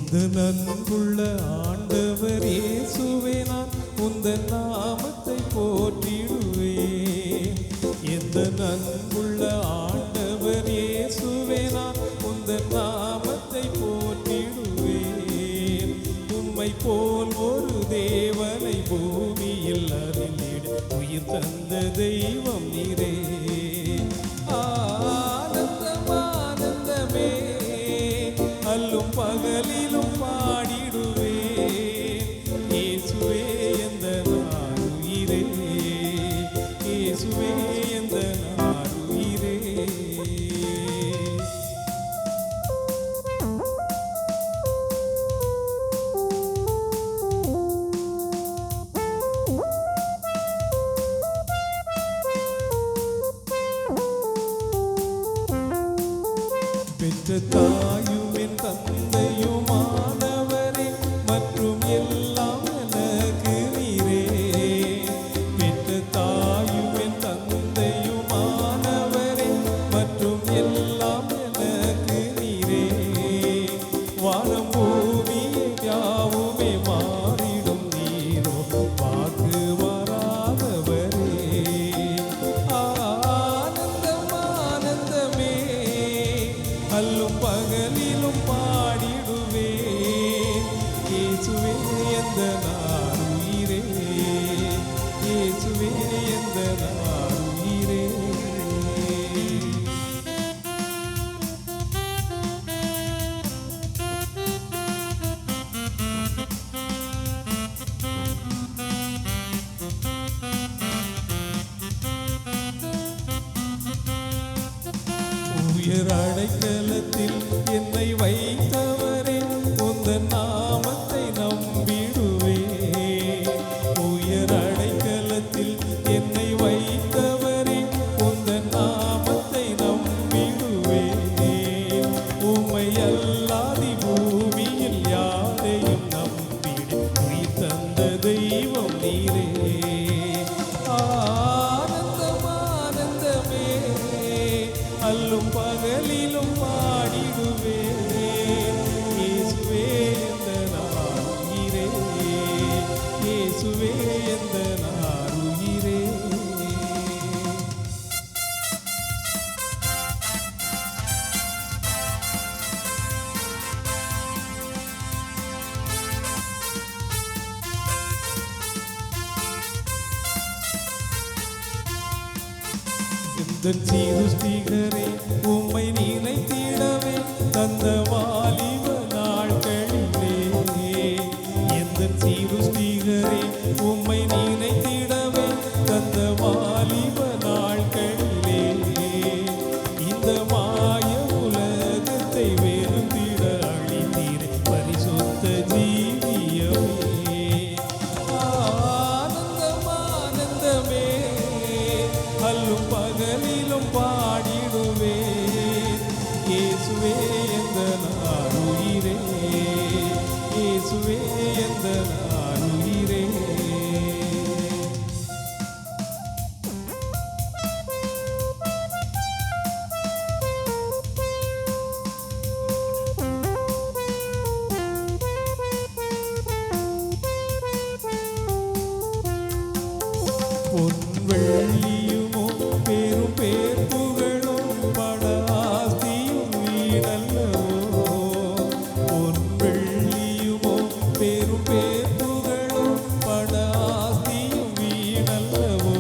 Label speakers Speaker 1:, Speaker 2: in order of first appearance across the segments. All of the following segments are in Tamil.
Speaker 1: இந்த நன்புள்ள ஆண்டவர் இயேசுவே நான் உந்தன் நாமத்தை போற்றிடுவேன். இந்த நன்புள்ள ஆண்டவர் இயேசுவே நான் உந்தன் நாமத்தை போற்றிடுவேன். உம்மை போல் ஒரு தேவனை பூமியில் அறிந்திட உயிர் தந்த தெய்வம் நீரே. ஆனந்தம் ஆனந்தமே அல்லும் பகலிலும் பாடிடுவேன். இயேசுவே எந்தன் உயிரே, இயேசுவே எந்தன் உயிரே. பெற்ற தாயும் என் தந்தையுமானவரே மற்றும் எல்லாம் எனக்கு நீரே. பெற்ற தாயும் என் தந்தையுமானவரே மற்றும் எல்லாம் எனக்கு நீரே. வானம் பூமியை யாவுமே மாறிடும் நீரோ வாக்கு மாறாதவரே. ஆனந்தம் ஆனந்தமே அல்லும் பகலிலும் பாடிடுவேன். இயேசுவே எந்தன் உயிரே, இயேசுவே எந்தன் உயிரே. உயர் அடைக்கலத்தில் என்னை வைத்தவரே உந்தன் நாமத்தை நம்பிடுவேன். உயர் அடைக்கலத்தில் என்னை வைத்தவரே உந்தன் நாமத்தை நம்பிடுவேன். உம்மை அல்லாதி பூமியில் யாரையும் நம்பிட உயிர் தந்த தெய்வம் நீரே. ஆனந்தம் ஆனந்தமே அல்லும் பகலிலும் பாடிடுவேன். இயேசுவே எந்தன் உயிரே, இயேசுவே எந்தன் உயிரே. எந்தன் சீருஷ்டிகரே உம்மை நினைத்திடவே தந்த வாலிப நாட்களிலே. எந்தன் சீருஷ்டிகரே உம்மை நினைத்திடவே தந்த வாலிப நாட்களிலே. இந்த மாய உலகத்தை வெறுத்திட அழித்தீரே பரிசுத்த ஜீவியமே. ஆனந்தம் ஆனந்தமே அல்லும் பகலிலும் பாடிடுவேன். இயேசுவே எந்தன் உயிரே, இயேசுவே எந்தன் உயிரே. பொன் வெள்ளியுமோ பெரும் பேர் புகழும் பட ஆஸ்தியும் வீடல்லவோ. பொன் வெள்ளியுமோ பெரும் பேர் புகழும் பட ஆஸ்தியும் வீடல்லவோ.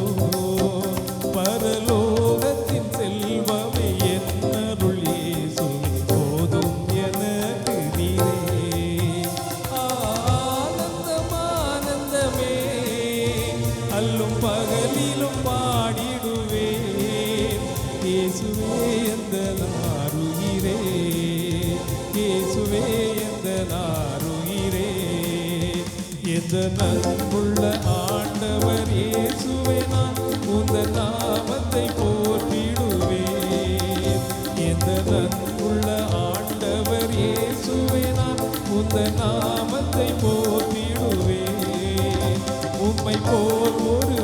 Speaker 1: பரலோகத்தின் செல்வமே என்னருள் இயேசுவே போதும் எனக்கு நீரே. ஆனந்தம் ஆனந்தமே அல்லும் பகலிலும் பாடிடுவேன். இயேசுவே எந்தன் உயிரே, இயேசுவே எந்தன் உயிரே. எந்த நன்புள்ள ஆண்டவர் இயேசுவே நான் உந்தன் நாமத்தை போற்றிடுவேன். எந்த நன்புள்ள ஆண்டவர் இயேசுவே நான் உந்தன் நாமத்தை போற்றிடுவேன். உம்மை போல் ஒரு